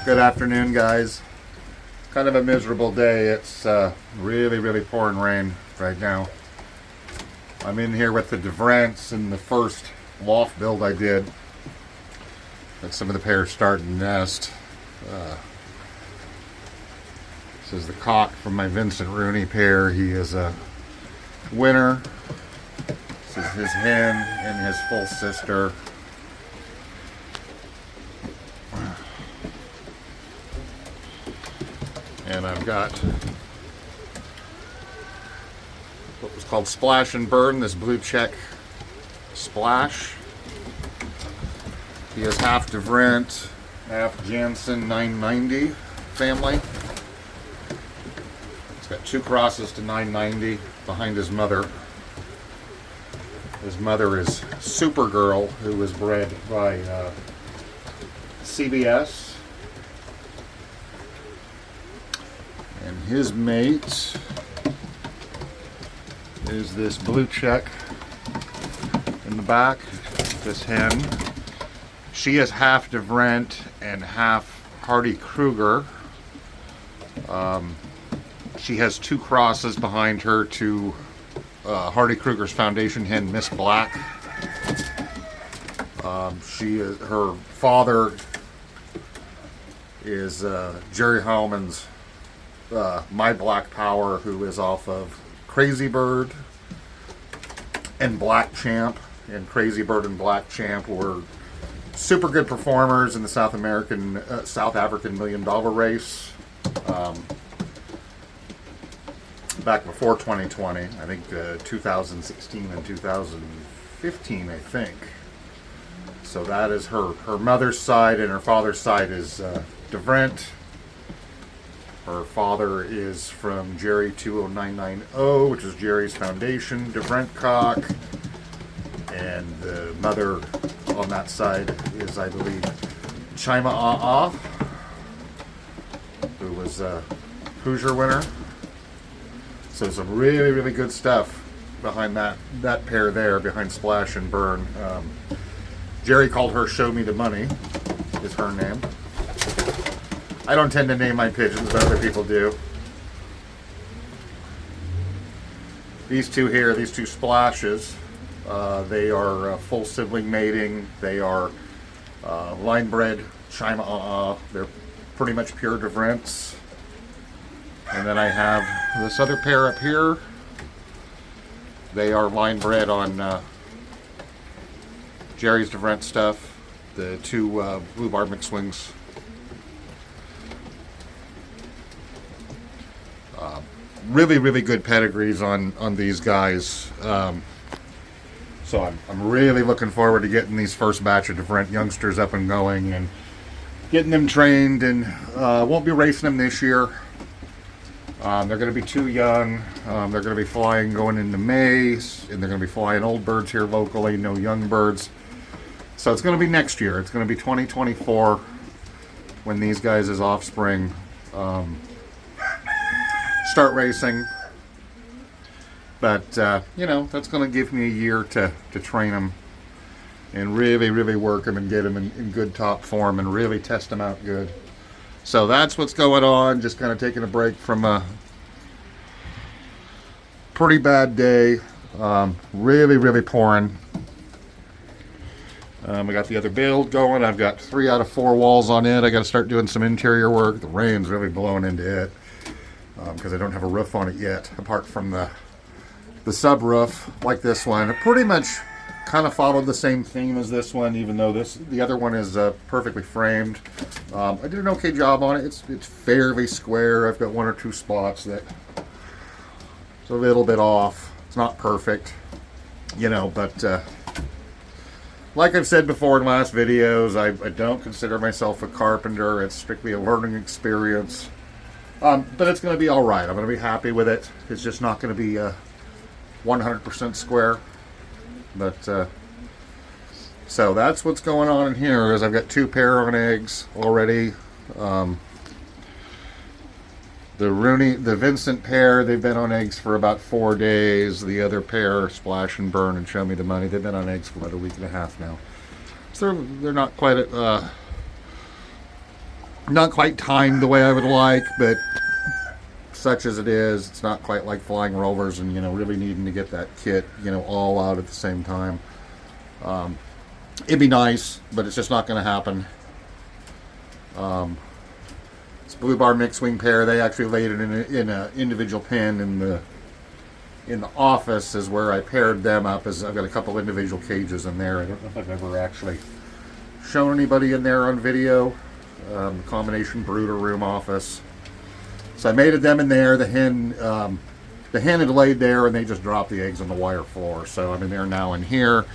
Good afternoon, guys. Kind of a miserable day. It's really pouring rain right now. I'm in here with the Devriendts in the first loft build I did. Got some of the pairs starting to nest. This is the cock from my Vincent Rooney pair. He is a winner. This is his hen and his full sister. And I've got what was called Splash and Burn, this blue check Splash. He is half Devriendt, half Jansen 990 family. He's got two crosses to 990 behind his mother. His mother is Supergirl, who was bred by CBS. And his mate is this blue check in the back, this hen. She is half Devriendt and half Hardy Kruger. She has two crosses behind her to Hardy Kruger's foundation hen, Miss Black. Her father is Jerry Hellman's My Black Power, who is off of Crazy Bird and Black Champ. And Crazy Bird and Black Champ were super good performers in the South African $1 million race back before 2020. I think 2016 and 2015, I think. So that is her mother's side, and her father's side is Devriendt. Her father is from Jerry 20990, which is Jerry's foundation, Devriendt cock. And the mother on that side is, I believe, Chima Ah, who was a Hoosier winner. So some really good stuff behind that pair there, behind Splash and Burn. Jerry called her Show Me the Money, is her name. I don't tend to name my pigeons, but other people do. These two here, these two Splashes, they are full sibling mating. They are line bred Chima. They're pretty much pure Devriendts. And then I have this other pair up here. They are line bred on Jerry's Devriendt stuff. The two blue barb mixed wings. Really good pedigrees on these guys. So I'm really looking forward to getting these first batch of Devriendt youngsters up and going and getting them trained, and won't be racing them this year. They're going to be too young. They're going to be flying going into May, and they're going to be flying old birds here locally, no young birds. So it's going to be next year. It's going to be 2024 when these guys' offspring start racing. But, that's going to give me a year to train them and really work them and get them in good top form and really test them out good. So that's what's going on. Just kind of taking a break from a pretty bad day. Really pouring. We got the other build going. I've got 3 out of 4 walls on it. I got to start doing some interior work. The rain's really blowing into it because I don't have a roof on it yet, apart from the subroof like this one. It pretty much kind of followed the same theme as this one, even though the other one is perfectly framed. I did an okay job on it. It's fairly square. I've got 1 or 2 spots that it's a little bit off. It's not perfect, but like I've said before in last videos, I don't consider myself a carpenter. It's strictly a learning experience. But it's going to be all right. I'm going to be happy with it. It's just not going to be 100% square. But so that's what's going on in here. Is I've got 2 pair on eggs already. The Vincent pair, they've been on eggs for about 4 days. The other pair, Splash and Burn and Show Me the Money, they've been on eggs for about a week and a half now. So they're not quite at Not quite timed the way I would like, but such as it is, it's not quite like flying rovers and, you know, really needing to get that kit, you know, all out at the same time. It'd be nice, but it's just not going to happen. It's Blue Bar mixed wing pair. They actually laid it in a individual pen in the office is where I paired them up. As I've got a couple individual cages in there. I don't know if I've ever actually shown anybody in there on video. Combination brooder room office. So I mated them in there. The hen had laid there, and they just dropped the eggs on the wire floor. So I mean, they're now in here.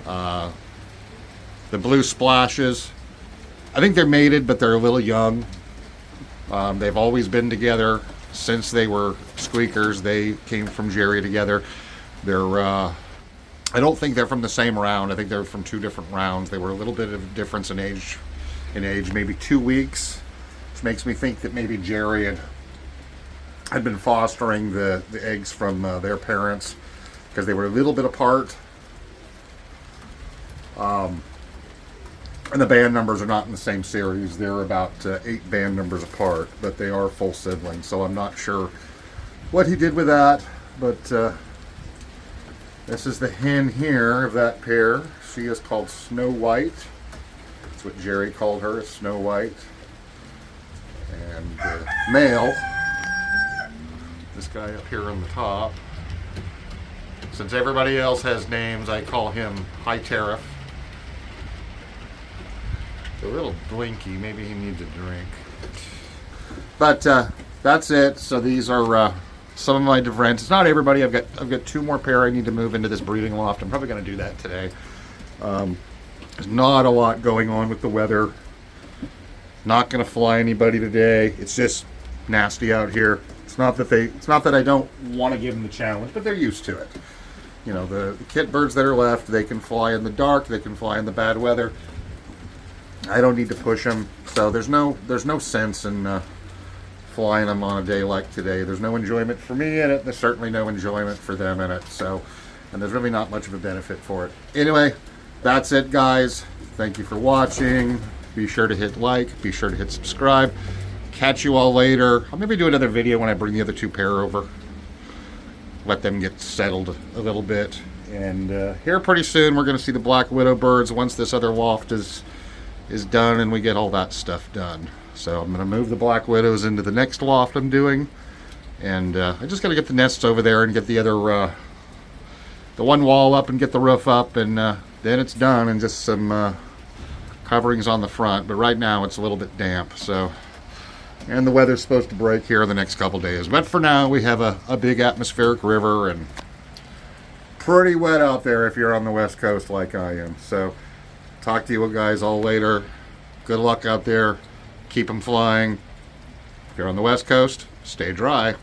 The blue splashes, I think they're mated, but they're a little young. They've always been together since they were squeakers. They came from Jerry together. They're I don't think they're from the same round. I think they're from two different rounds. They were a little bit of a difference in age, maybe 2 weeks, which makes me think that maybe Jerry had been fostering the eggs from their parents, because they were a little bit apart. And the band numbers are not in the same series. They're about 8 band numbers apart, but they are full siblings. So I'm not sure what he did with that, but this is the hen here of that pair. She is called Snow White. That's what Jerry called her, is Snow White. And the male, this guy up here on the top. Since everybody else has names, I call him High Tariff. A little blinky, maybe he needs a drink. But that's it. So these are some of my Devriendts. It's not everybody. I've got 2 more pair I need to move into this breeding loft. I'm probably going to do that today. There's not a lot going on with the weather. Not going to fly anybody today. It's just nasty out here. It's not that I don't want to give them the challenge, but they're used to it. You know, the kit birds that are left, they can fly in the dark. They can fly in the bad weather. I don't need to push them, so there's no sense in flying them on a day like today. There's no enjoyment for me in it. There's certainly no enjoyment for them in it. So, and there's really not much of a benefit for it. Anyway, that's it, guys. Thank you for watching. Be sure to hit like. Be sure to hit subscribe. Catch you all later. I'll maybe do another video when I bring the other 2 pair over. Let them get settled a little bit. And here pretty soon we're going to see the Black Widow birds once this other loft is done and we get all that stuff done. So I'm going to move the Black Widows into the next loft I'm doing, and I just got to get the nests over there and get the other the one wall up and get the roof up, and then it's done, and just some coverings on the front. But right now it's a little bit damp, so, and the weather's supposed to break here in the next couple days. But for now we have a big atmospheric river, and pretty wet out there if you're on the west coast like I am. So talk to you guys all later. Good luck out there. Keep them flying. If you're on the west coast, stay dry.